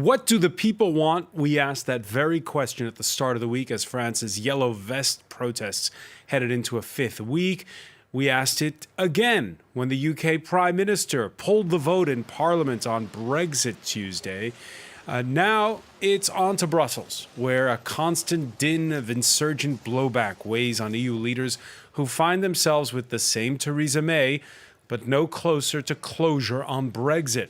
What do the people want? We asked that very question at the start of the week as France's yellow vest protests headed into a fifth week. We asked it again when the UK Prime Minister pulled the vote in Parliament on Brexit Tuesday. Now it's on to Brussels, where a constant din of insurgent blowback weighs on EU leaders who find themselves with the same Theresa May, but no closer to closure on Brexit.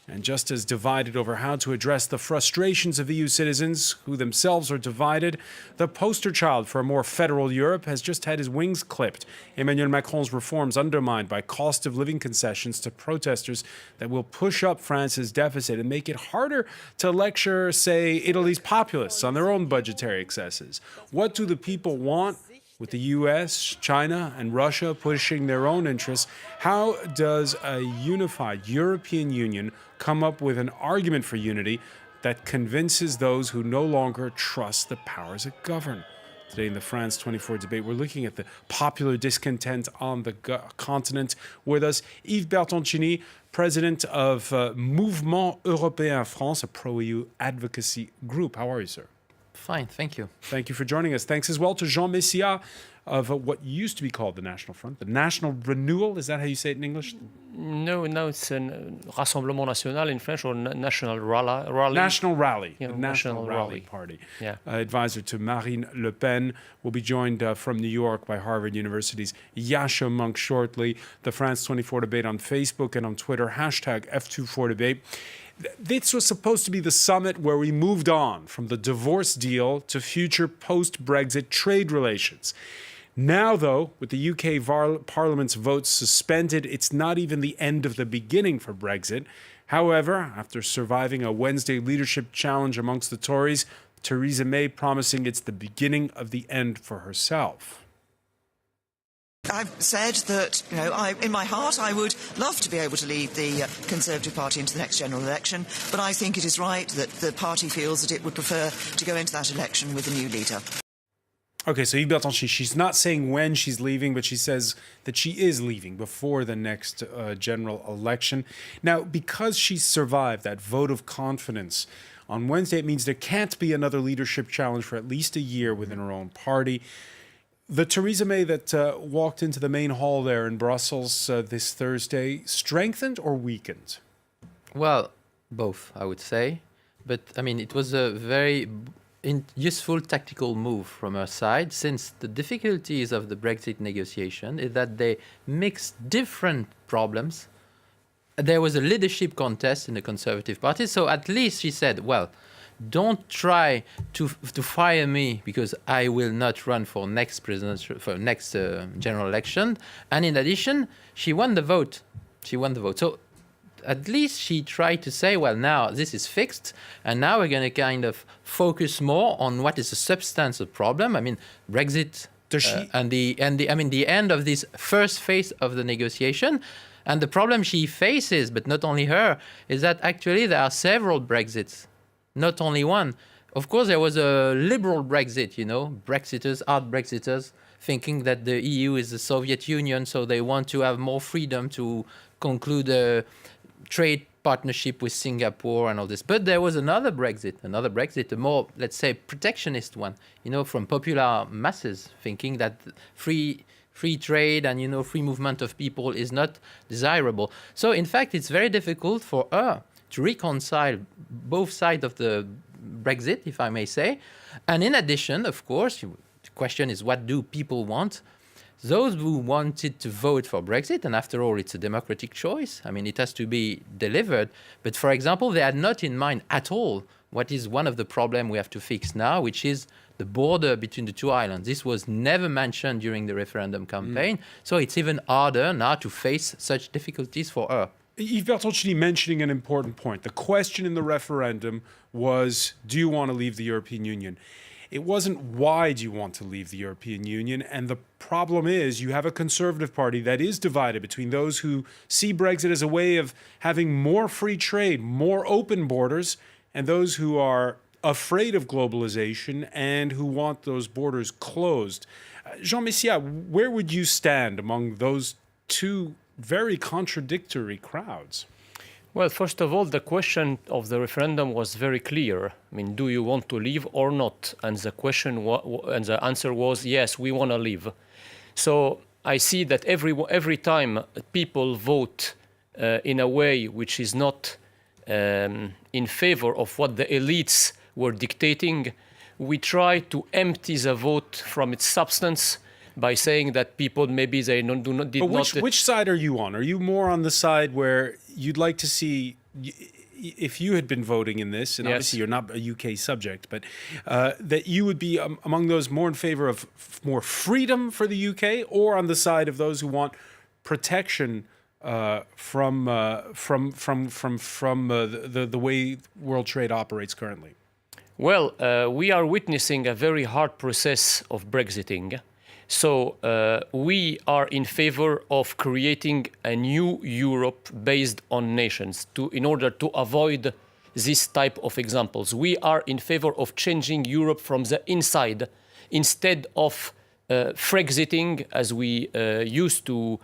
And just as divided over how to address the frustrations of EU citizens who themselves are divided, the poster child for a more federal Europe has just had his wings clipped. Emmanuel Macron's reforms undermined by cost of living concessions to protesters that will push up France's deficit and make it harder to lecture, say, Italy's populists on their own budgetary excesses. What do the people want? With the US, China, and Russia pushing their own interests, how does a unified European Union come up with an argument for unity that convinces those who no longer trust the powers that govern? Today in the France 24 debate, we're looking at the popular discontent on the continent. With us, Yves Bertoncini, president of Mouvement Européen France, a pro-EU advocacy group. How are you, sir? Fine, thank you. Thank you for joining us. Thanks as well to Jean Messiha of what used to be called the National Front, the National Renewal. Is that how you say it in English? No, it's a Rassemblement National in French, or National Rally. National Rally, Yeah, the National Rally Rally. Party. Yeah. Advisor to Marine Le Pen will be joined from New York by Harvard University's Yasha Monk shortly. The France 24 debate on Facebook and on Twitter, hashtag F24debate. This was supposed to be the summit where we moved on from the divorce deal to future post-Brexit trade relations. Now, though, with the UK Parliament's votes suspended, it's not even the end of the beginning for Brexit. However, after surviving a Wednesday leadership challenge amongst the Tories, Theresa May promising it's the beginning of the end for herself. I've said that, in my heart, I would love to be able to lead the Conservative Party into the next general election, but I think it is right that the party feels that it would prefer to go into that election with a new leader. Okay, so Yves Bertoncini, she's not saying when she's leaving, but she says that she is leaving before the next general election. Now, because she's survived that vote of confidence on Wednesday, it means there can't be another leadership challenge for at least a year within her own party. The Theresa May that walked into the main hall there in Brussels this Thursday, strengthened or weakened? Well, both, I would say. But, it was a very useful tactical move from her side, since the difficulties of the Brexit negotiation is that they mix different problems. There was a leadership contest in the Conservative Party, so at least she said, well, don't try to fire me because I will not run for next general election. And in addition, she won the vote. So at least she tried to say, well, now this is fixed, and now we're going to kind of focus more on what is the substance of the problem. Brexit and the end of this first phase of the negotiation. And the problem she faces, but not only her, is that actually there are several Brexits. Not only one. Of course, there was a liberal Brexit, Brexiters, hard Brexiters, thinking that the EU is the Soviet Union, so they want to have more freedom to conclude a trade partnership with Singapore and all this. But there was another Brexit, a more, let's say, protectionist one, from popular masses, thinking that free trade and, free movement of people is not desirable. So, in fact, it's very difficult for her to reconcile both sides of the Brexit, if I may say. And in addition, of course, the question is, what do people want? Those who wanted to vote for Brexit, and after all, it's a democratic choice. It has to be delivered. But for example, they had not in mind at all what is one of the problems we have to fix now, which is the border between the two islands. This was never mentioned during the referendum campaign. So it's even harder now to face such difficulties for her. Yves Bertoncini mentioning an important point. The question in the referendum was, do you want to leave the European Union? It wasn't why do you want to leave the European Union, and the problem is you have a Conservative Party that is divided between those who see Brexit as a way of having more free trade, more open borders, and those who are afraid of globalization and who want those borders closed. Jean Messiha, where would you stand among those two very contradictory crowds? Well, first of all, the question of the referendum was very clear. I mean, do you want to leave or not? And the and the answer was yes, we want to leave. So I see that every time people vote in a way which is not in favor of what the elites were dictating, we try to empty the vote from its substance by saying that people maybe they Which side are you on? Are you more on the side where you'd like to see, if you had been voting in this, and obviously you're not a UK subject, but that you would be among those more in favor of more freedom for the UK, or on the side of those who want protection from the way world trade operates currently? Well, we are witnessing a very hard process of Brexiting. So we are in favor of creating a new Europe based on nations in order to avoid this type of examples. We are in favor of changing Europe from the inside instead of Frexiting, as we used to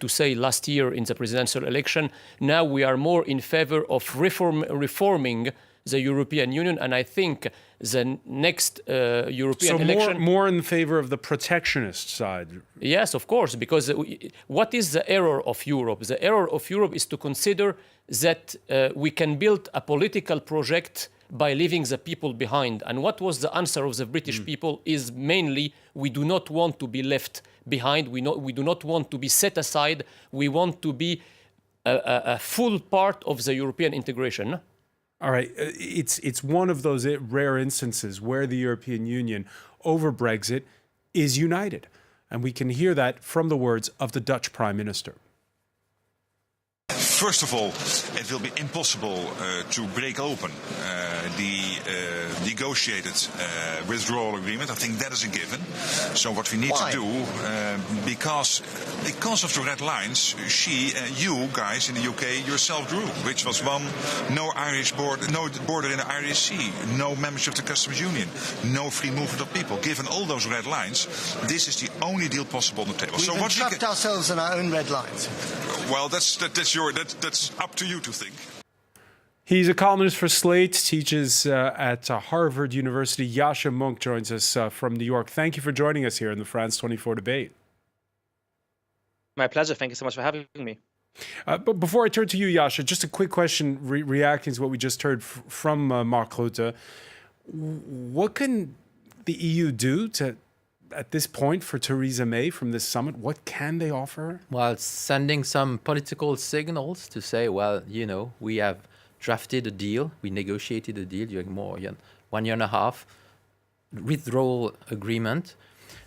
say last year in the presidential election. Now we are more in favor of reforming the European Union, and I think the next European election... more in favor of the protectionist side. Yes, of course, because what is the error of Europe? The error of Europe is to consider that we can build a political project by leaving the people behind. And what was the answer of the British people is mainly, we do not want to be left behind, we do not want to be set aside, we want to be a full part of the European integration. All right, it's one of those rare instances where the European Union, over Brexit, is united. And we can hear that from the words of the Dutch Prime Minister. First of all, it will be impossible to break open the negotiated withdrawal agreement. I think that is a given. So what we need to do, because of the red lines, you guys in the UK yourself drew, which was one, no Irish border, no border in the Irish Sea, no membership of the customs union, no free movement of people. Given all those red lines, this is the only deal possible on the table. We've trapped ourselves in our own red lines. Well, that's up to you to think. He's a columnist for Slate, teaches at Harvard University. Yascha Mounk joins us from New York. Thank you for joining us here in the France 24 debate. My pleasure. Thank you so much for having me. But before I turn to you, Yascha, just a quick question reacting to what we just heard from Mark Rutte. What can the EU do at this point for Theresa May from this summit? What can they offer her? Well, sending some political signals to say, well, you know, we have drafted a deal, we negotiated a deal during more than 1 year and a half, withdrawal agreement.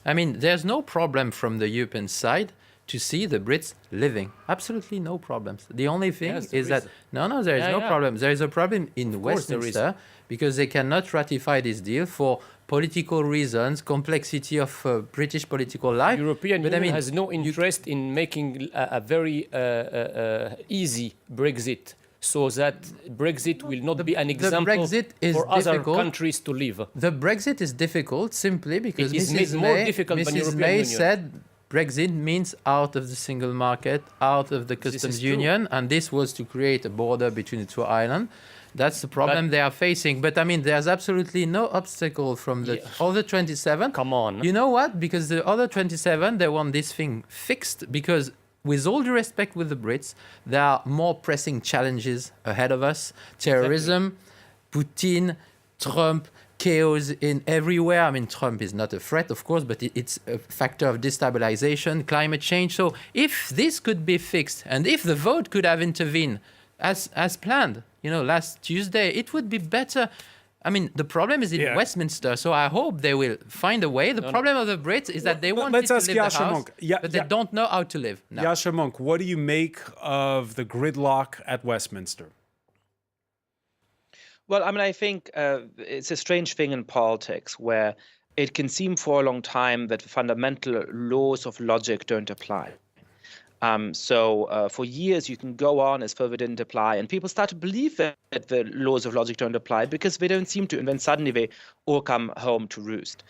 I mean, there's no problem from the European side to see the Brits living. Absolutely no problems. The only thing is that, there is no problem. There is a problem in Westminster because they cannot ratify this deal for political reasons, complexity of British political life. European Union has no interest in making a very easy Brexit, so that Brexit will not be an example for other countries to live. The Brexit is difficult simply because Mrs. May said Brexit means out of the single market, out of the customs union, and this was to create a border between the two islands. That's the problem they are facing. But I mean, there's absolutely no obstacle from the other 27. Come on. You know what? Because the other 27, they want this thing fixed because, with all due respect with the Brits, there are more pressing challenges ahead of us. Terrorism, Putin, Trump, chaos in everywhere. I mean, Trump is not a threat, of course, but it's a factor of destabilization, climate change. So if this could be fixed, and if the vote could have intervened as planned, last Tuesday, it would be better. I mean, the problem is in Westminster, so I hope they will find a way. The problem of the Brits is that they want to live the house, but they don't know how to live. No. Yascha Mounk, what do you make of the gridlock at Westminster? Well, I mean, I think it's a strange thing in politics where it can seem for a long time that the fundamental laws of logic don't apply. So for years, you can go on as though they didn't apply, and people start to believe that the laws of logic don't apply because they don't seem to, and then suddenly they all come home to roost.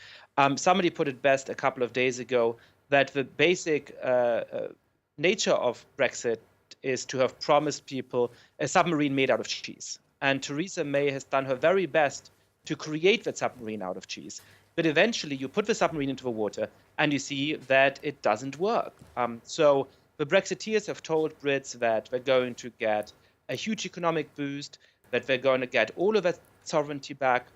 Somebody put it best a couple of days ago that the basic nature of Brexit is to have promised people a submarine made out of cheese. And Theresa May has done her very best to create that submarine out of cheese. But eventually you put the submarine into the water and you see that it doesn't work. So the Brexiteers have told Brits that they're going to get a huge economic boost, that they're going to get all of that sovereignty back,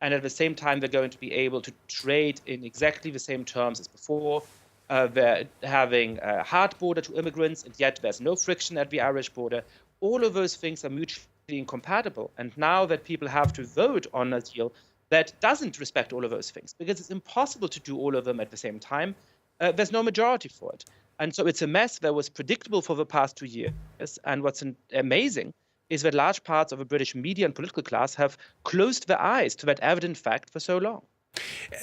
and at the same time they're going to be able to trade in exactly the same terms as before. They're having a hard border to immigrants, and yet there's no friction at the Irish border. All of those things are mutually incompatible. And now that people have to vote on a deal that doesn't respect all of those things, because it's impossible to do all of them at the same time, there's no majority for it. And so it's a mess that was predictable for the past 2 years. And what's amazing is that large parts of the British media and political class have closed their eyes to that evident fact for so long.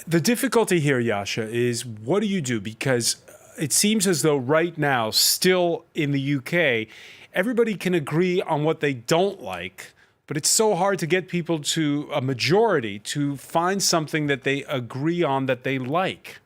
The difficulty here, Yasha, is what do you do? Because it seems as though right now, still in the UK, everybody can agree on what they don't like, but it's so hard to get people to a majority to find something that they agree on that they like.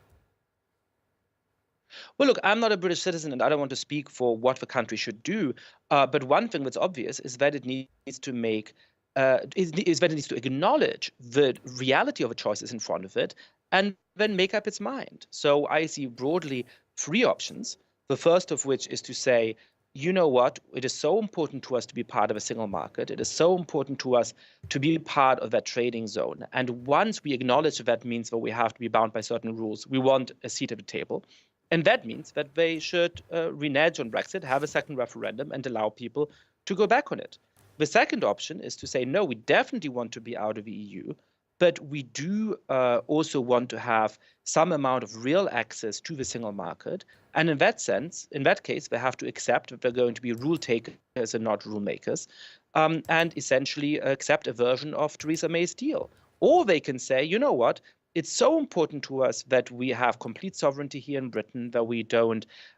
Well, look, I'm not a British citizen and I don't want to speak for what the country should do. But one thing that's obvious is that it needs to make is that it needs to acknowledge the reality of the choices in front of it and then make up its mind. So I see broadly 3 options. The first of which is to say, you know what, it is so important to us to be part of a single market. It is so important to us to be part of that trading zone. And once we acknowledge that means that we have to be bound by certain rules, we want a seat at the table. And that means that they should renege on Brexit, have a second referendum, and allow people to go back on it. The second option is to say, no, we definitely want to be out of the EU, but we do also want to have some amount of real access to the single market. And in that sense, in that case, they have to accept that they're going to be rule takers and not rule makers, and essentially accept a version of Theresa May's deal. Or they can say, you know what, it's so important to us that we have complete sovereignty here in Britain, that we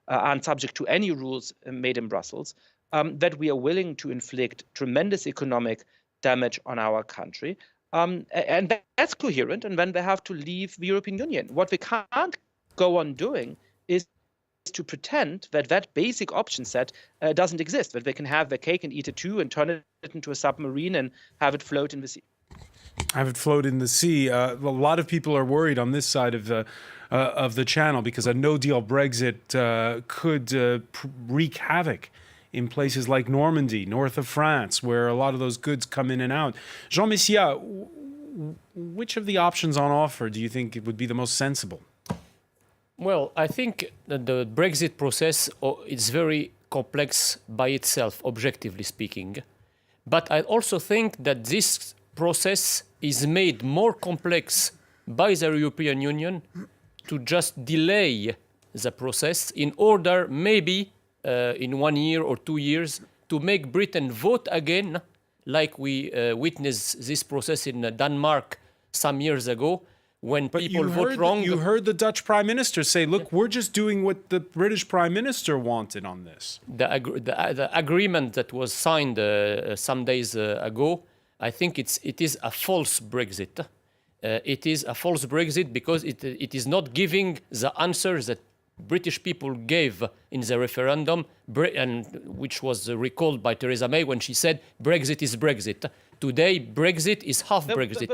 aren't subject to any rules made in Brussels, that we are willing to inflict tremendous economic damage on our country. And that's coherent, and then they have to leave the European Union. What they can't go on doing is to pretend that that basic option set doesn't exist, that they can have their cake and eat it too and turn it into a submarine and have it float in the sea. Have it float in the sea. A lot of people are worried on this side of the channel because a no-deal Brexit could wreak havoc in places like Normandy, north of France, where a lot of those goods come in and out. Jean Messiha, which of the options on offer do you think it would be the most sensible? Well, I think that the Brexit process is very complex by itself, objectively speaking. But I also think that this process is made more complex by the European Union to just delay the process in order, maybe in 1 year or 2 years, to make Britain vote again, like we witnessed this process in Denmark some years ago, when people vote wrong. You heard the Dutch Prime Minister say, look, we're just doing what the British Prime Minister wanted on this. The agreement that was signed some days ago, I think it is a false Brexit. It is a false Brexit because it is not giving the answers that British people gave in the referendum, and which was recalled by Theresa May when she said Brexit is Brexit. Today, Brexit is half Brexit.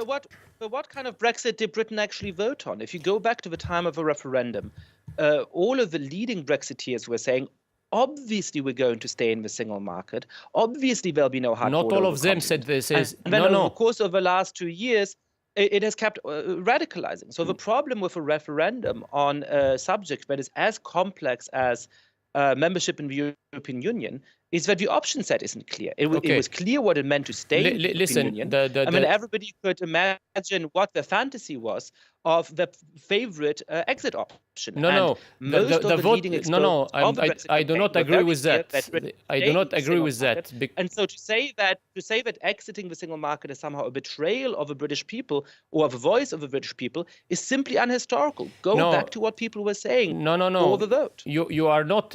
But what kind of Brexit did Britain actually vote on? If you go back to the time of a referendum, all of the leading Brexiteers were saying, obviously we're going to stay in the single market. Obviously there'll be no hard border. Not all of them said this. And then over the course of the last 2 years, it has kept radicalizing. So the problem with a referendum on a subject that is as complex as membership in the European Union is that the option set isn't clear. It was clear what it meant to stay in the European Union. I mean, everybody could imagine what the fantasy was of the favorite exit option. I do not agree with that. I do not agree with that. And so to say that exiting the single market is somehow a betrayal of the British people or of the voice of the British people is simply unhistorical. Go back to what people were saying for the vote. You are not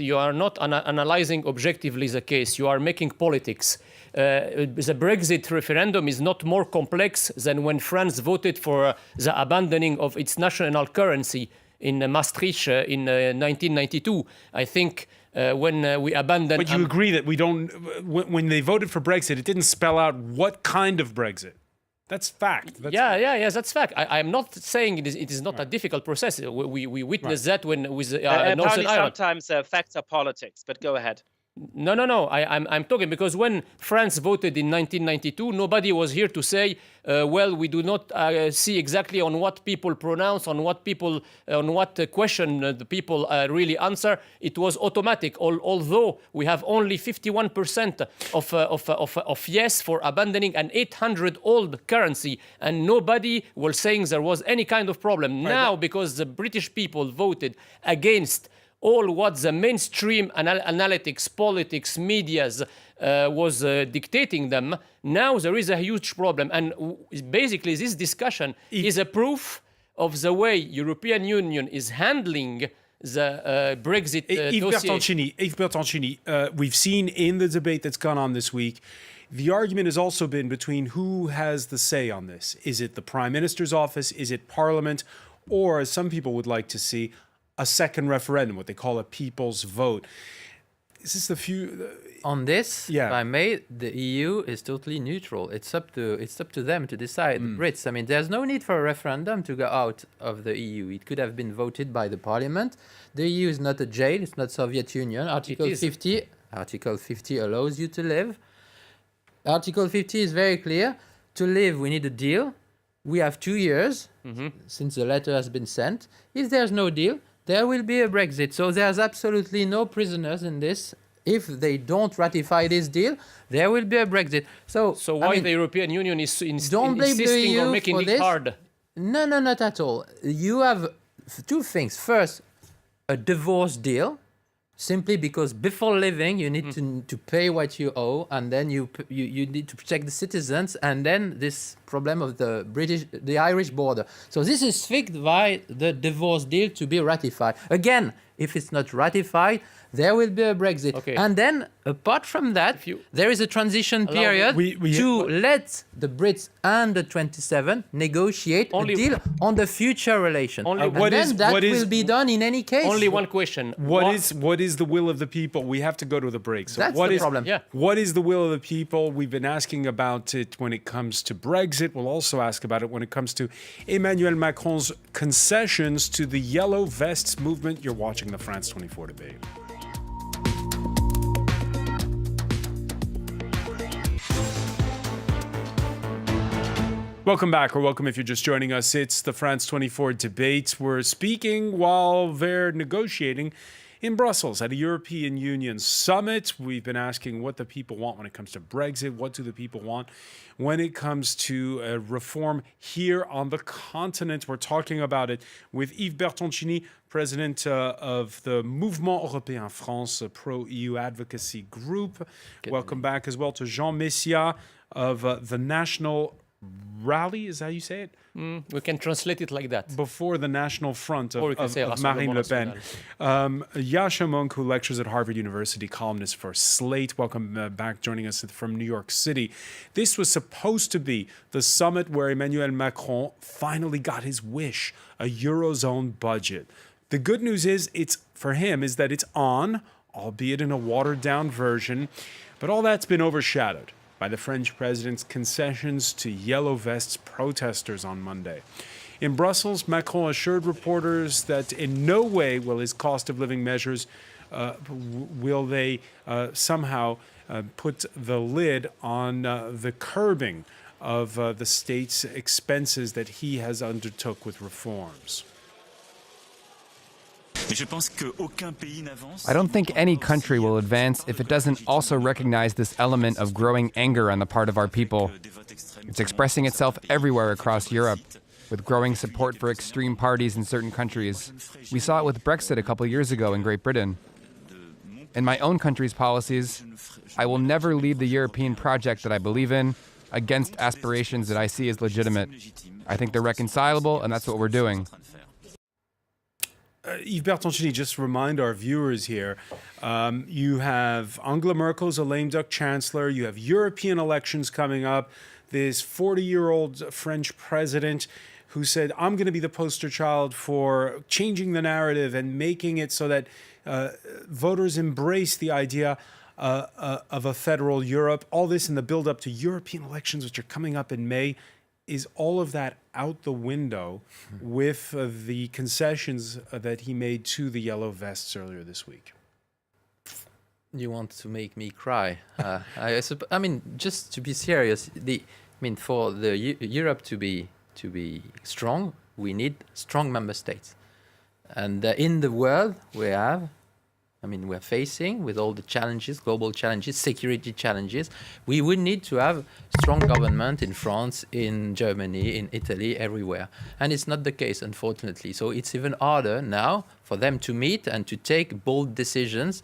analyzing objectively the case. You are making politics. The Brexit referendum is not more complex than when France voted for the abandoning of its national currency in Maastricht in 1992. I think when we abandoned. But you agree that we don't. When they voted for Brexit, it didn't spell out what kind of Brexit. That's fact. Yes, that's fact. I'm not saying it is not a difficult process. We witnessed that when with Northern Apparently, Ireland. sometimes facts are politics. But go ahead. No. I'm talking because when France voted in 1992, nobody was here to say, well, we do not see exactly on what people pronounce, on what question the people really answer. It was automatic. Although we have only 51% of yes for abandoning an 800-old currency, and nobody was saying there was any kind of problem. Now, because the British people voted against all what the mainstream analytics, politics, medias was dictating them, now there is a huge problem. And basically this discussion is a proof of the way European Union is handling the Brexit dossier. Yves Bertoncini, we've seen in the debate that's gone on this week, the argument has also been between who has the say on this. Is it the Prime Minister's office? Is it Parliament? Or, as some people would like to see, a second referendum, what they call a people's vote. Is this the few? On this, Yeah. if I may, the EU is totally neutral. It's up to them to decide. The Brits. I mean, there's no need for a referendum to go out of the EU. It could have been voted by the Parliament. The EU is not a jail. It's not Soviet Union. Article 50 allows you to live. Article 50 is very clear. To live, we need a deal. We have 2 years since the letter has been sent. If there's no deal, there will be a Brexit. So there's absolutely no prisoners in this. If they don't ratify this deal, there will be a Brexit. So why the European Union is don't blame the insisting EU or making for it this. hard? No, not at all. You have two things. First, a divorce deal. Simply because before living, you need to pay what you owe, and then you need to protect the citizens, and then this problem of the Irish border. So this is fixed by the divorce deal to be ratified. Again, if it's not ratified, there will be a Brexit. Okay. And then, apart from that, there is a transition period to let the Brits and the 27 negotiate a deal on the future relation. That will be done in any case. Only one question. What is the will of the people? We have to go to the break. So That's what the is, problem. Yeah. What is the will of the people? We've been asking about it when it comes to Brexit. We'll also ask about it when it comes to Emmanuel Macron's concessions to the Yellow Vests movement. You're watching the France 24 debate. Welcome back, or welcome if you're just joining us. It's the France 24 debate. We're speaking while they're negotiating in Brussels at a European Union summit. We've been asking what the people want when it comes to Brexit. What do the people want when it comes to reform here on the continent? We're talking about it with Yves Bertoncini, president of the Mouvement Européen France, a pro-EU advocacy group. Welcome back as well to Jean Messiha of the National Rally, is that how you say it? We can translate it like that. Before the National Front of Rassemblement Marine Le Pen. National. Yasha Monk, who lectures at Harvard University, columnist for Slate. Welcome back, joining us from New York City. This was supposed to be the summit where Emmanuel Macron finally got his wish, a Eurozone budget. The good news is, for him, is that it's on, albeit in a watered-down version. But all that's been overshadowed by the French president's concessions to Yellow Vests protesters on Monday. In Brussels, Macron assured reporters that in no way will his cost of living measures somehow put the lid on the curbing of the state's expenses that he has undertook with reforms. I don't think any country will advance if it doesn't also recognize this element of growing anger on the part of our people. It's expressing itself everywhere across Europe, with growing support for extreme parties in certain countries. We saw it with Brexit a couple years ago in Great Britain. In my own country's policies, I will never lead the European project that I believe in against aspirations that I see as legitimate. I think they're reconcilable, and that's what we're doing. Yves Bertoncini, just remind our viewers here, you have Angela Merkel's a lame duck chancellor, you have European elections coming up, this 40-year-old French president who said, I'm going to be the poster child for changing the narrative and making it so that Voters embrace the idea of a federal Europe. All this in the build-up to European elections, which are coming up in May. Is all of that out the window with the concessions that he made to the yellow vests earlier this week? You want to make me cry? I mean, just to be serious, for the Europe to be strong, we need strong member states, and in the world we're facing with all the challenges, global challenges, security challenges, we would need to have strong government in France, in Germany, in Italy, everywhere. And it's not the case, unfortunately. So it's even harder now for them to meet and to take bold decisions.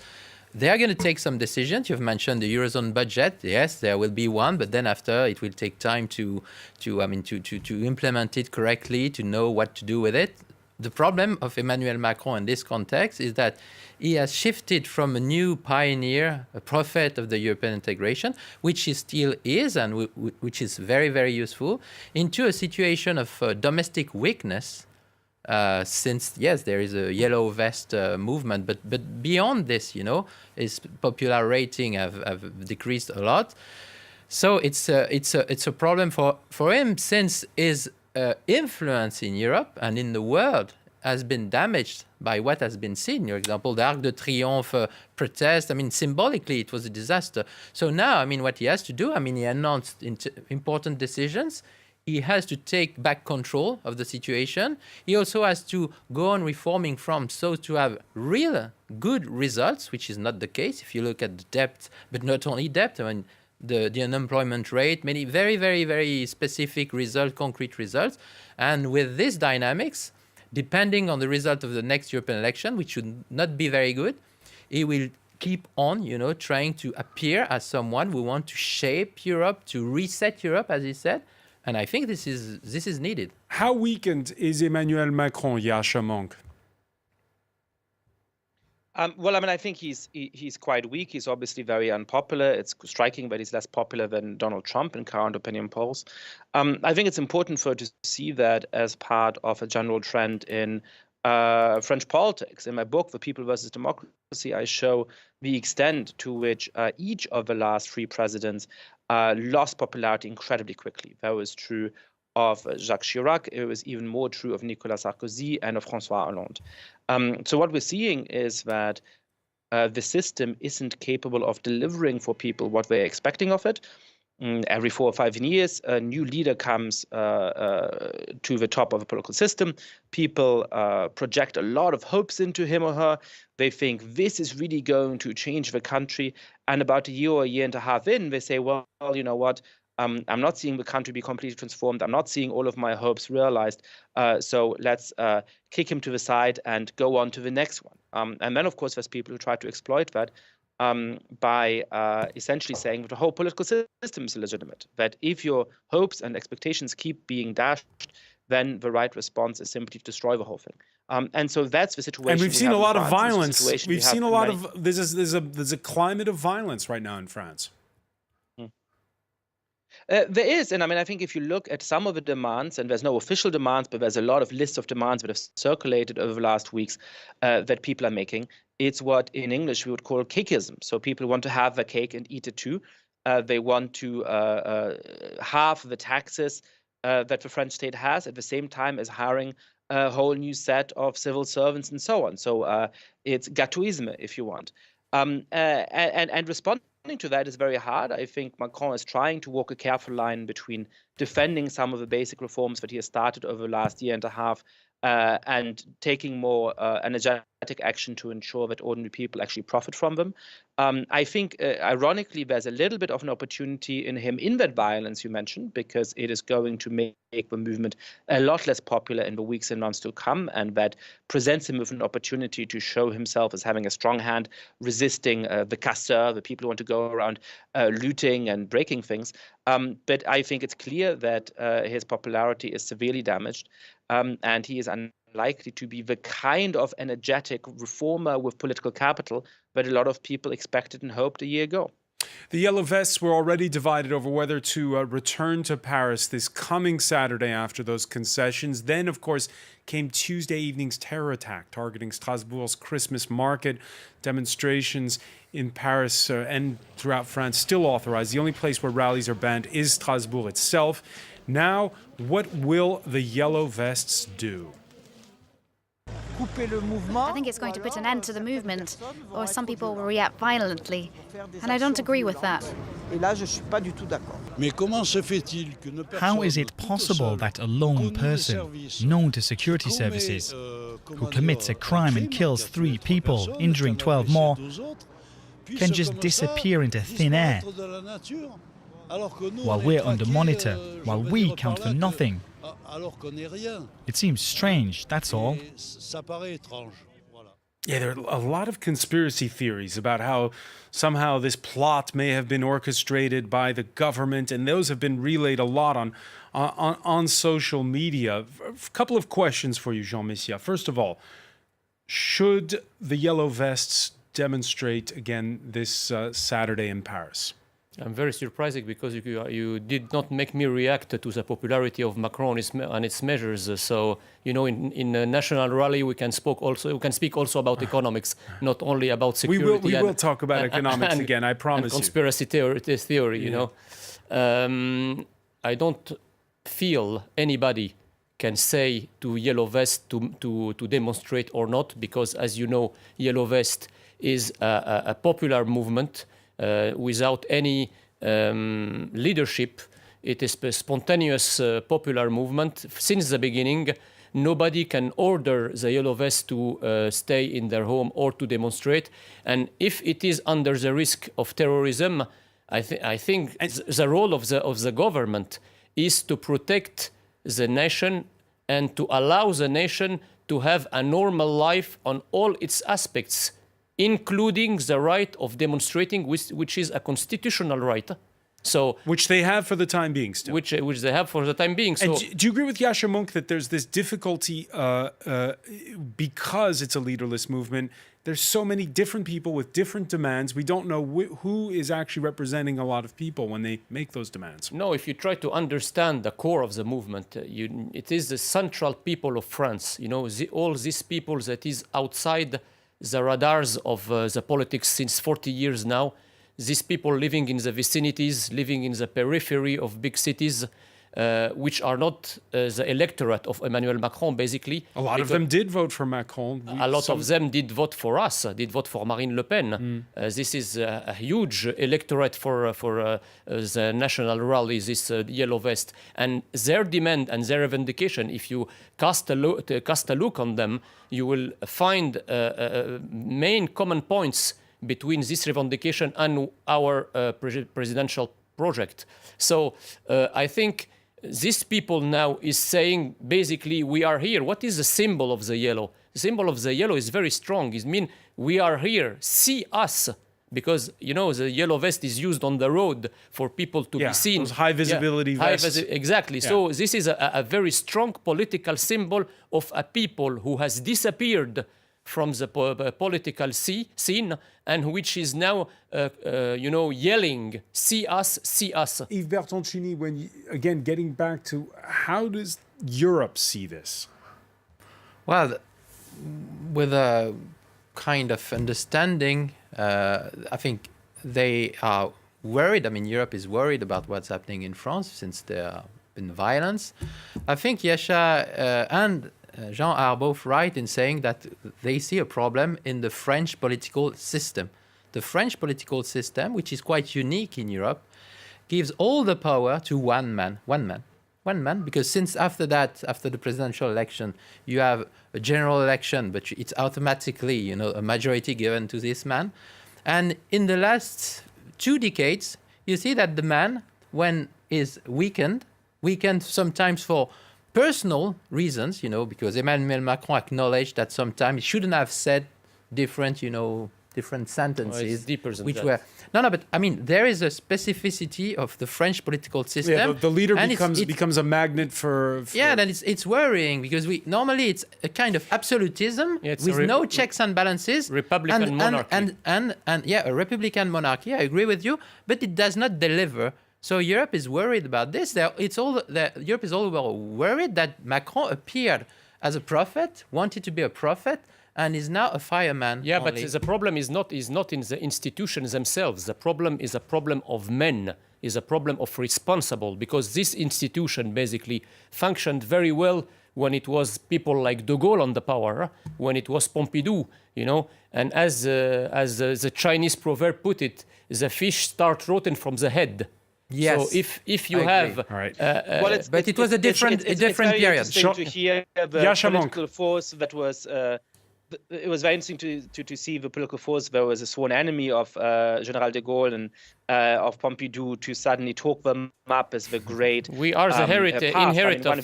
They are going to take some decisions. You've mentioned the Eurozone budget. Yes, there will be one, but then after it will take time to implement it correctly, to know what to do with it. The problem of Emmanuel Macron in this context is that he has shifted from a new pioneer, a prophet of the European integration, which he still is and which is very, very useful, into a situation of domestic weakness. Since, yes, there is a yellow vest movement, but beyond this, his popular rating have decreased a lot. So it's a problem for him, since his influence in Europe and in the world has been damaged by what has been seen. For example, the Arc de Triomphe protest, symbolically it was a disaster. So now, what he has to do, he announced important decisions. He has to take back control of the situation. He also has to go on reforming France so to have real good results, which is not the case if you look at the debt, but not only debt. The unemployment rate, many very, very, very specific results, concrete results. And with these dynamics, depending on the result of the next European election, which should not be very good, he will keep on, trying to appear as someone who wants to shape Europe, to reset Europe, as he said. And I think this is needed. How weakened is Emmanuel Macron, Yasha Monk? I think he's quite weak. He's obviously very unpopular. It's striking that he's less popular than Donald Trump in current opinion polls. I think it's important to see that as part of a general trend in French politics. In my book, The People versus Democracy, I show the extent to which each of the last three presidents lost popularity incredibly quickly. That was true of Jacques Chirac. It was even more true of Nicolas Sarkozy and of François Hollande. So what we're seeing is that the system isn't capable of delivering for people what they're expecting of it. Every 4 or 5 years, a new leader comes to the top of the political system. People project a lot of hopes into him or her. They think this is really going to change the country. And about a year or a year and a half in, they say, well, you know what? I'm not seeing the country be completely transformed. I'm not seeing all of my hopes realized. So let's kick him to the side and go on to the next one. And then, of course, there's people who try to exploit that by essentially saying that the whole political system is illegitimate, that if your hopes and expectations keep being dashed, then the right response is simply to destroy the whole thing. And so that's the situation. And we've seen a lot of violence. We've seen a lot of there's a climate of violence right now in France. There is, and I think if you look at some of the demands, and there's no official demands, but there's a lot of lists of demands that have circulated over the last weeks that people are making. It's what in English we would call cakeism. So people want to have the cake and eat it too. They want to halve the taxes that the French state has at the same time as hiring a whole new set of civil servants and so on. So it's gâteauisme, if you want. And responding to that is very hard. I think Macron is trying to walk a careful line between defending some of the basic reforms that he has started over the last year and a half and taking more energetic action to ensure that ordinary people actually profit from them. I think, ironically, there's a little bit of an opportunity in him in that violence you mentioned, because it is going to make the movement a lot less popular in the weeks and months to come, and that presents him with an opportunity to show himself as having a strong hand resisting the casseurs, the people who want to go around looting and breaking things. But I think it's clear that his popularity is severely damaged, and he is unlikely to be the kind of energetic reformer with political capital that a lot of people expected and hoped a year ago. The Yellow Vests were already divided over whether to return to Paris this coming Saturday after those concessions. Then, of course, came Tuesday evening's terror attack targeting Strasbourg's Christmas market. Demonstrations in Paris and throughout France still authorized. The only place where rallies are banned is Strasbourg itself. Now, what will the Yellow Vests do? I think it's going to put an end to the movement, or some people will react violently, and I don't agree with that. How is it possible that a lone person, known to security services, who commits a crime and kills 3 people, injuring 12 more, can just disappear into thin air while we're under monitor, while we count for nothing? It seems strange, that's all. Yeah, there are a lot of conspiracy theories about how somehow this plot may have been orchestrated by the government, and those have been relayed a lot on social media. A couple of questions for you, Jean Messiha. First of all, should the Yellow Vests demonstrate again this Saturday in Paris? I'm very surprised because you did not make me react to the popularity of Macron and its measures. So, you know, in a national rally, we can speak also about economics, not only about security. We will talk about economics again, I promise you. Conspiracy theory, you know. I don't feel anybody can say to Yellow Vest to demonstrate or not, because, as you know, Yellow Vest is a popular movement. Without any leadership. It is a spontaneous popular movement. Since the beginning, nobody can order the Yellow Vest to stay in their home or to demonstrate. And if it is under the risk of terrorism, I think the role of the government is to protect the nation and to allow the nation to have a normal life on all its aspects, including the right of demonstrating, which is a constitutional right. So, which they have for the time being still. Which they have for the time being. So, and do you agree with Yasser Munk that there's this difficulty because it's a leaderless movement? There's so many different people with different demands. We don't know who is actually representing a lot of people when they make those demands. No, if you try to understand the core of the movement, it is the central people of France. You know, all these people that is outside the radars of the politics since 40 years now. These people living in the vicinities, living in the periphery of big cities, which are not the electorate of Emmanuel Macron, basically. A lot of them did vote for Macron. A lot of them did vote for us, did vote for Marine Le Pen. This is a huge electorate for the national rally, this Yellow Vest. And their demand and their revendication, if you cast a look on them, you will find main common points between this revendication and our presidential project. So I think these people now is saying, basically, we are here. What is the symbol of the yellow? The symbol of the yellow is very strong. It means we are here. See us. Because, you know, the yellow vest is used on the road for people to be seen. Those high visibility vests. Exactly. Yeah. So this is a very strong political symbol of a people who has disappeared from the political scene and which is now, you know, yelling, see us, see us. Yves Bertoncini, again, getting back to how does Europe see this? Well, with a kind of understanding, I think they are worried. I mean, Europe is worried about what's happening in France since there have been violence. I think Yasha and Jean are both right in saying that they see a problem in the French political system. The French political system, which is quite unique in Europe, gives all the power to one man, because since after the presidential election, you have a general election, but it's automatically, you know, a majority given to this man. And in the last 2 decades, you see that the man, when is weakened sometimes for personal reasons, you know, because Emmanuel Macron acknowledged that sometimes he shouldn't have said different, you know, different sentences, deeper than which that. were but I mean there is a specificity of the French political system. Yeah, the leader and becomes a magnet for yeah, then it's worrying because normally it's a kind of absolutism with no checks and balances. Republican monarchy. And yeah, a republican monarchy. I agree with you, but it does not deliver. So Europe is worried about this. Europe is all worried that Macron appeared as a prophet, wanted to be a prophet, and is now a fireman. Yeah, only. but the problem is not in the institutions themselves. The problem is a problem of men, is a problem of responsible, because this institution basically functioned very well when it was people like de Gaulle on the power, when it was Pompidou, and as the Chinese proverb put it, the fish start rotting from the head. Yes. So if you have, all right. But it was a different it's very period. interesting to hear the political force that was. It was very interesting to see the political force that was a sworn enemy of General de Gaulle and of Pompidou to suddenly talk them up as the great. We are the inherit of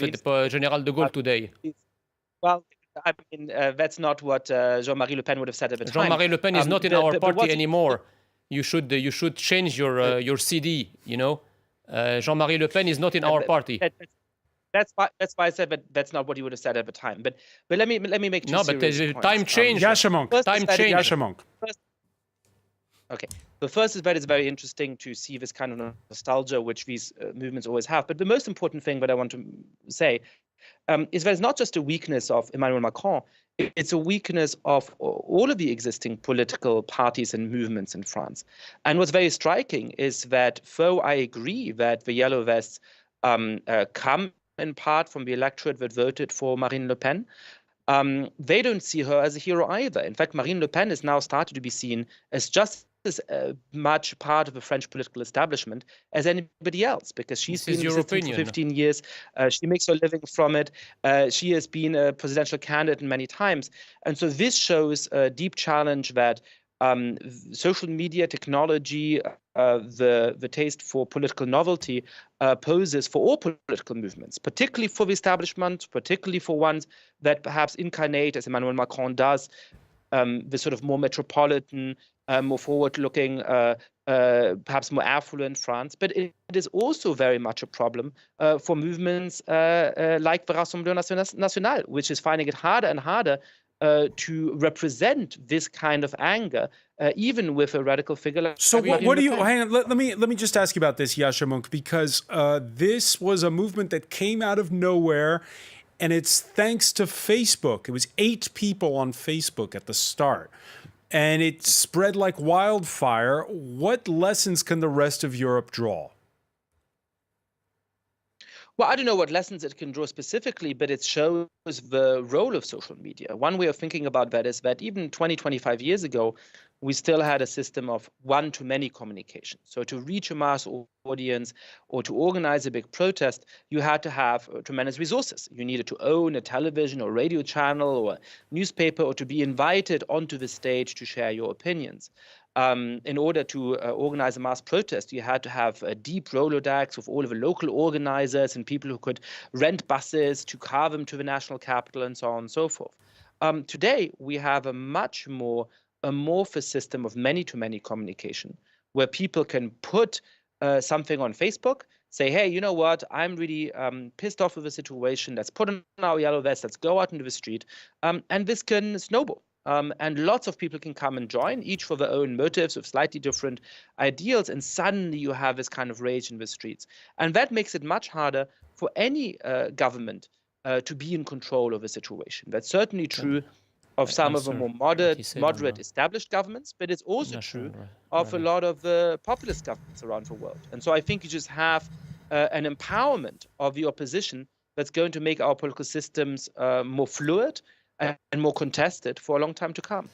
General de Gaulle today. Well, I mean, that's not what Jean-Marie Le Pen would have said at the time. Jean-Marie Le Pen is not in our party anymore. You should change your CD. Jean-Marie Le Pen is not in our party. That's why I said that that's not what he would have said at the time. But let me make two serious points. Time changed. Time changed. Okay. The first is that it's very interesting to see this kind of nostalgia which these movements always have. But the most important thing that I want to say is that it's not just a weakness of Emmanuel Macron. It's a weakness of all of the existing political parties and movements in France. And what's very striking is that, though I agree that the Yellow Vests come in part from the electorate that voted for Marine Le Pen, they don't see her as a hero either. In fact, Marine Le Pen is now started to be seen as just as much part of the French political establishment as anybody else, because she's been in existence for 15 years. She makes her living from it. She has been a presidential candidate many times. And so this shows a deep challenge that social media, technology, the taste for political novelty poses for all political movements, particularly for the establishment, particularly for ones that perhaps incarnate, as Emmanuel Macron does, the sort of more metropolitan, more forward-looking, perhaps more affluent France. But it is also very much a problem for movements like the Rassemblement National, which is finding it harder and harder to represent this kind of anger, even with a radical figure like. So what do you? Hang on. Let me just ask you about this, Yashamunk, because this was a movement that came out of nowhere, and it's thanks to Facebook. It was 8 people on Facebook at the start, and it spread like wildfire. What lessons can the rest of Europe draw? Well, I don't know what lessons it can draw specifically, but it shows the role of social media. One way of thinking about that is that even 20, 25 years ago, we still had a system of one-to-many communication. So to reach a mass audience or to organize a big protest, you had to have tremendous resources. You needed to own a television or radio channel or a newspaper, or to be invited onto the stage to share your opinions. In order to organize a mass protest, you had to have a deep Rolodex of all of the local organizers and people who could rent buses to car them to the national capital and so on and so forth. Today, we have a much more amorphous system of many-to-many communication, where people can put something on Facebook, say, hey, you know what, I'm really pissed off with the situation, let's put on our yellow vest, let's go out into the street, and this can snowball. And lots of people can come and join, each for their own motives with slightly different ideals, and suddenly you have this kind of rage in the streets. And that makes it much harder for any government to be in control of a situation. That's certainly true of some of the more moderate established governments, but it's also true of a lot of the populist governments around the world. And so I think you just have an empowerment of the opposition that's going to make our political systems more fluid and more contested for a long time to come.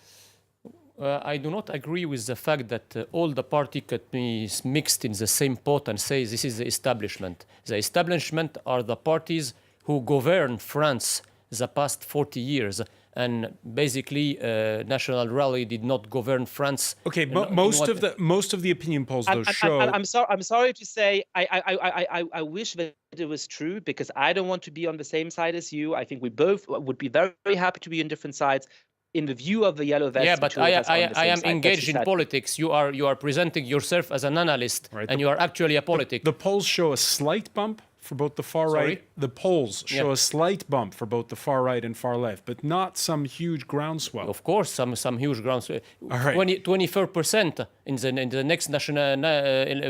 I do not agree with the fact that all the party could be mixed in the same pot and say this is the establishment. The establishment are the parties who govern France the past 40 years. And basically, National Rally did not govern France. Okay, most of the opinion polls though show. I'm sorry to say. I wish that it was true, because I don't want to be on the same side as you. I think we both would be very, very happy to be on different sides. in the view of the yellow vest, Yeah, the but two of us are on the I same am side. But engaged she in said- politics. You are presenting yourself as an analyst, and you are actually a politic. The polls show a slight bump for both the far Sorry? right. The polls show Yeah. a slight bump for both the far right and far left, but not some huge groundswell. Of course, some huge grounds. All right. 24% in the next national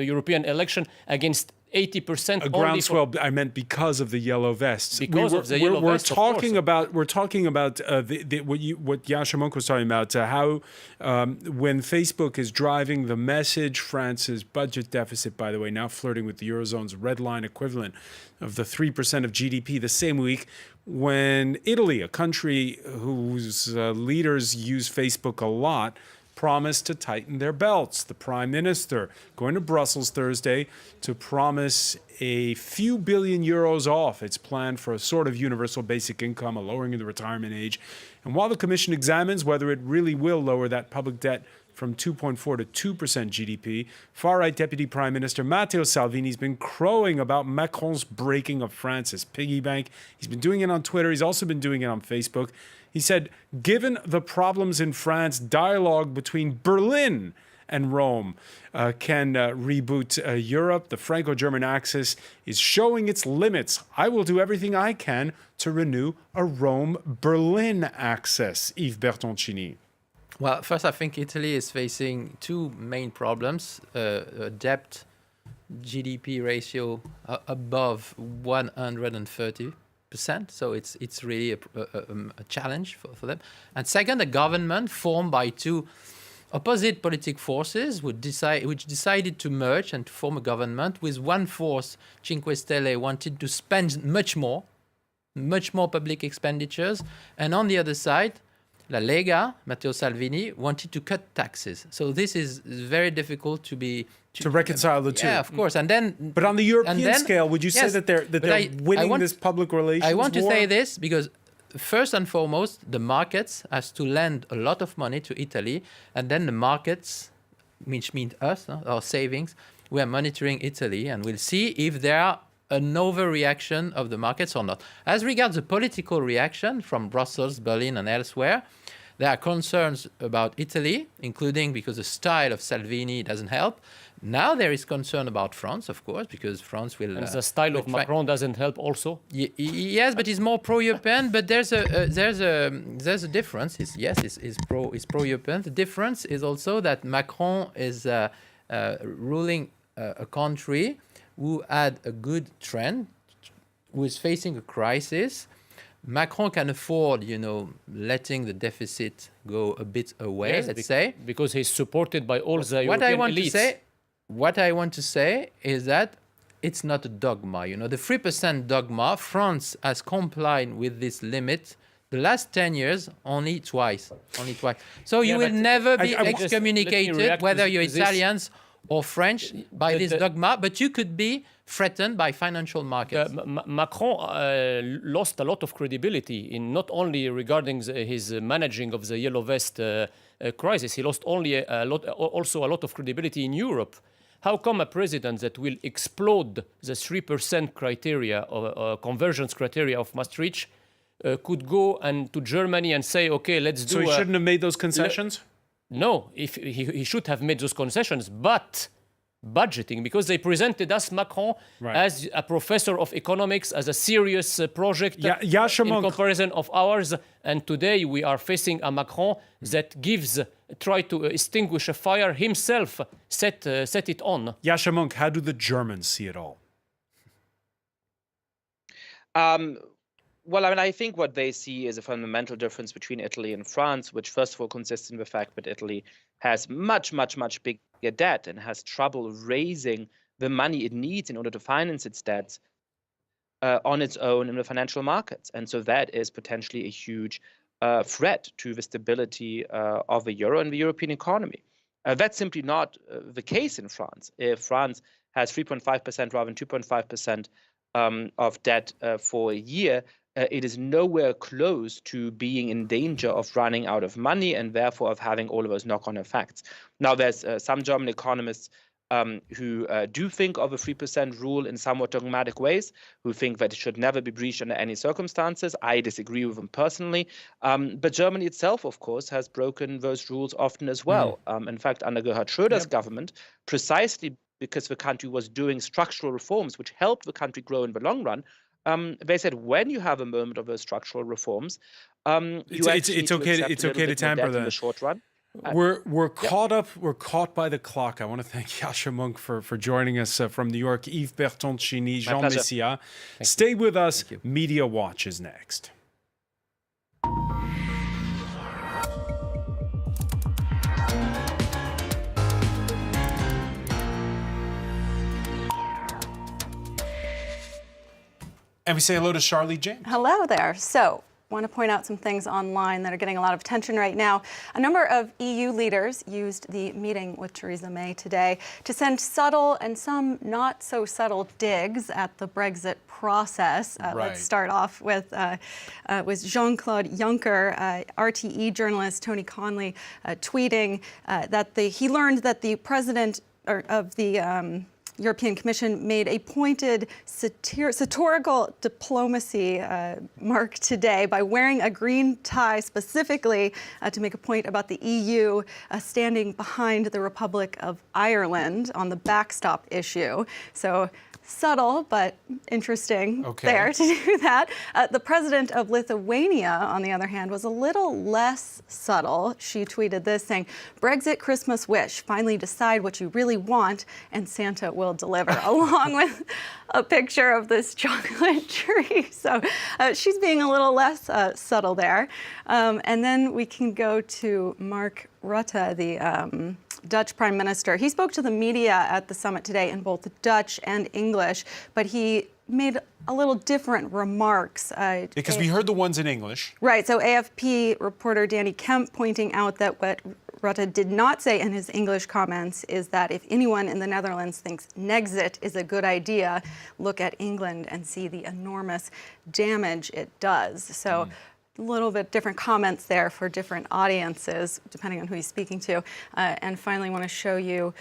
European election against 80% A only groundswell. I meant because of the yellow vests. Because of the yellow vests, of talking course. about what Yasha Monk was talking about. How when Facebook is driving the message, France's budget deficit, by the way, now flirting with the Eurozone's red line equivalent of the 3% of GDP. The same week when Italy, a country whose leaders use Facebook a lot, promised to tighten their belts. The Prime Minister going to Brussels Thursday to promise a few billion euros off its plan for a sort of universal basic income, a lowering of the retirement age. And while the Commission examines whether it really will lower that public debt from 2.4 to 2% GDP, far-right Deputy Prime Minister Matteo Salvini has been crowing about Macron's breaking of France's piggy bank. He's been doing it on Twitter. He's also been doing it on Facebook. He said, given the problems in France, dialogue between Berlin and Rome can reboot Europe. The Franco-German axis is showing its limits. I will do everything I can to renew a Rome-Berlin axis. Yves Bertoncini. Well, first, I think Italy is facing two main problems: debt, GDP ratio above 130%. So it's really a challenge for them. And second, a government formed by two opposite politic forces which decided to merge and to form a government. With one force, Cinque Stelle wanted to spend much more public expenditures, and on the other side, La Lega, Matteo Salvini, wanted to cut taxes. So this is very difficult to reconcile the two. Yeah, of course. And then, but on the European scale, would you say that they're winning this public relations I want to war? say this because first and foremost, the markets has to lend a lot of money to Italy, and then the markets, which means us, our savings, we are monitoring Italy, and we'll see if there are an overreaction of the markets or not. As regards the political reaction from Brussels, Berlin, and elsewhere, there are concerns about Italy, including because the style of Salvini doesn't help. Now there is concern about France, of course, because France will... And the style of Macron doesn't help also? Yes, but he's more pro-European, but there's a difference. He's pro-European. The difference is also that Macron is ruling a country who had a good trend, who is facing a crisis. Macron can afford, letting the deficit go a bit away, let's say. Because he's supported by all the What European elites. What I want to say is that it's not a dogma. The 3% dogma, France has complied with this limit the last 10 years only twice. So you will never be excommunicated, whether you're Italians or French, by this dogma, but you could be threatened by financial markets. Macron lost a lot of credibility in not only regarding his managing of the yellow vest crisis, he lost also a lot of credibility in Europe. How come a president that will explode the 3% criteria or convergence criteria of Maastricht could go to Germany and say, okay, let's do... So he shouldn't have made those concessions? No, he should have made those concessions, but budgeting, because they presented us, Macron, as a professor of economics, as a serious project in comparison of ours. And today we are facing a Macron that try to extinguish a fire himself, set it on. Yasha Monk, how do the Germans see it all? Well, I think what they see is a fundamental difference between Italy and France, which first of all consists in the fact that Italy has much bigger debt and has trouble raising the money it needs in order to finance its debts on its own in the financial markets. And so that is potentially a huge threat to the stability of the euro and the European economy. That's simply not the case in France. If France has 3.5% rather than 2.5% of debt for a year, it is nowhere close to being in danger of running out of money and therefore of having all of those knock-on effects. Now, there's some German economists who do think of a 3% rule in somewhat dogmatic ways, who think that it should never be breached under any circumstances. I disagree with them personally. But Germany itself, of course, has broken those rules often as well. In fact, under Gerhard Schröder's government, precisely because the country was doing structural reforms which helped the country grow in the long run, they said when you have a moment of those structural reforms, it's okay to tamper that in the short run. We're caught up. We're caught by the clock. I want to thank Yasha Monk for joining us from New York. Yves Bertoncini, Jean Messiha. Stay with us. Media Watch is next. And we say hello to Charlie James. Hello there. So, want to point out some things online that are getting a lot of attention right now. A number of EU leaders used the meeting with Theresa May today to send subtle and some not so subtle digs at the Brexit process. Let's start off with Jean-Claude Juncker, RTE journalist Tony Conley, tweeting that he learned that the president of the European Commission made a pointed satirical diplomacy mark today by wearing a green tie specifically to make a point about the EU standing behind the Republic of Ireland on the backstop issue. So subtle, but interesting there to do that. The president of Lithuania, on the other hand, was a little less subtle. She tweeted this saying, "Brexit Christmas wish, finally decide what you really want and Santa will deliver," along with a picture of this chocolate tree. So she's being a little less subtle there. And then we can go to Mark Rutte, the Dutch Prime Minister. He spoke to the media at the summit today in both Dutch and English, but he made a little different remarks. Because we heard the ones in English. Right, so AFP reporter Danny Kemp pointing out that what Rutte did not say in his English comments is that if anyone in the Netherlands thinks Nexit is a good idea, look at England and see the enormous damage it does. So a little bit different comments there for different audiences, depending on who he's speaking to. And finally, I want to show you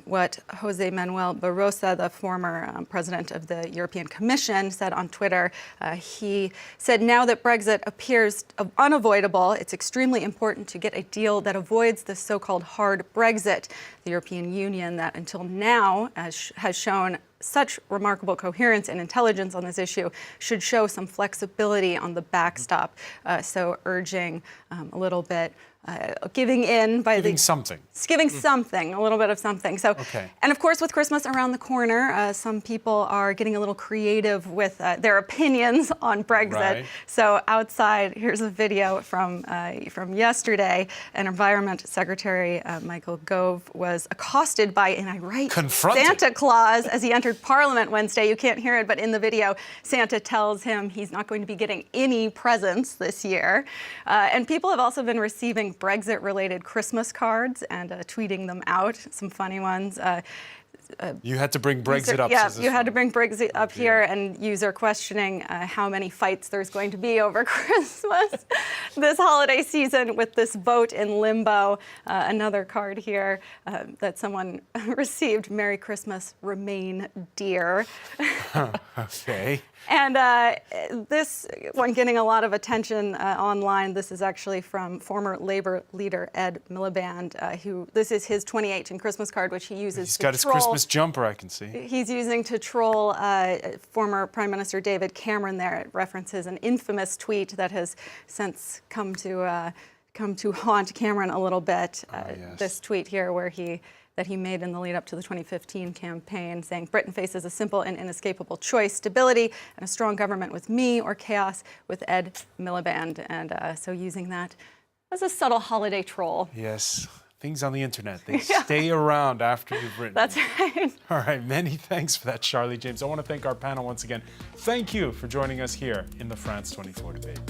what Jose Manuel Barroso, the former president of the European Commission, said on Twitter. He said, "Now that Brexit appears unavoidable, it's extremely important to get a deal that avoids the so-called hard Brexit. The European Union, that until now has shown such remarkable coherence and intelligence on this issue, should show some flexibility on the backstop." So urging a little bit, giving in by giving something, a little bit of something. So, and of course, with Christmas around the corner, some people are getting a little creative with their opinions on Brexit. So outside, here's a video from yesterday. An Environment Secretary, Michael Gove, was accosted by an irate Santa Claus as he entered Parliament Wednesday. You can't hear it, but in the video, Santa tells him he's not going to be getting any presents this year. And people have also been receiving Brexit-related Christmas cards and tweeting them out, some funny ones. You had to bring Brexit up. Yeah, you had to bring Brexit up here, and user questioning how many fights there's going to be over Christmas this holiday season with this vote in limbo. Another card here that someone received, "Merry Christmas, remain dear." Okay. And this one getting a lot of attention online. This is actually from former Labour leader Ed Miliband, this is his 2018 Christmas card, which he uses He's to got his Christmas jumper, I can see. He's using to troll former Prime Minister David Cameron there. It references an infamous tweet that has since come to haunt Cameron a little bit. This tweet here that he made in the lead up to the 2015 campaign, saying, "Britain faces a simple and inescapable choice, stability and a strong government with me or chaos with Ed Miliband." And so using that as a subtle holiday troll. Yes, things on the internet, they stay around after you've written. That's right. All right, many thanks for that, Charlie James. I want to thank our panel once again. Thank you for joining us here in the France 24 debate.